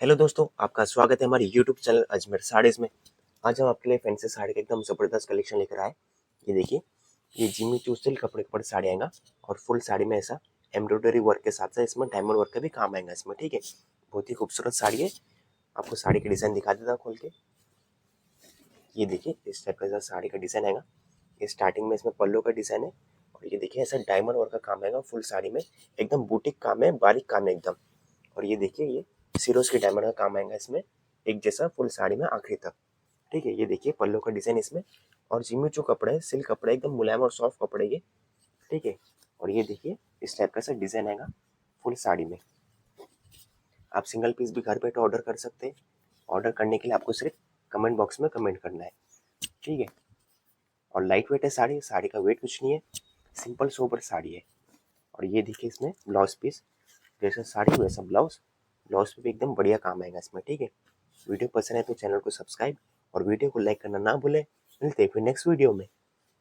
Hello दोस्तों, आपका स्वागत है हमारे यूट्यूब चैनल अजमेर साड़ीज़ में। आज हम आपके लिए फैंसी साड़ी का एकदम ज़बरदस्त कलेक्शन लेकर आए। ये देखिए, ये जिमी चू सिल्क कपड़े के ऊपर साड़ी आएगा और फुल साड़ी में ऐसा एम्ब्रॉयडरी वर्क के साथ साथ इसमें डायमंड वर्क का भी काम आएगा इसमें, ठीक है। बहुत ही खूबसूरत साड़ी है। आपको साड़ी का डिज़ाइन दिखा देता हूं खोल के। ये देखिए, इस टाइप का साड़ी का डिज़ाइन आएगा। ये स्टार्टिंग में इसमें पल्लू का डिज़ाइन है और ये देखिए ऐसा डायमंड वर्क का काम आएगा फुल साड़ी में। एकदम बुटीक काम है, बारीक काम है एकदम। और ये देखिए, ये सिरोज के डायमंड का काम आएगा इसमें, एक जैसा फुल साड़ी में आखिरी तक, ठीक है। ये देखिए पल्लू का डिजाइन इसमें। और जिम्मीचू कपड़ा है, सिल्क कपड़ा है, एकदम मुलायम और सॉफ्ट कपड़े ये, ठीक है। और ये देखिए इस टाइप का सा डिजाइन आएगा फुल साड़ी में। आप सिंगल पीस भी घर बैठे ऑर्डर कर सकते हैं। ऑर्डर करने के लिए आपको सिर्फ कमेंट बॉक्स में कमेंट करना है, ठीक है। और लाइट वेट है साड़ी, साड़ी का वेट कुछ नहीं है, सिंपल सोबर साड़ी है। और ये देखिए इसमें ब्लाउज पीस, जैसा साड़ी वैसा ब्लाउज, ब्लाउज पे भी एकदम बढ़िया काम आएगा इसमें, ठीक है। वीडियो पसंद है तो चैनल को सब्सक्राइब और वीडियो को लाइक करना ना भूलें। मिलते हैं फिर नेक्स्ट वीडियो में।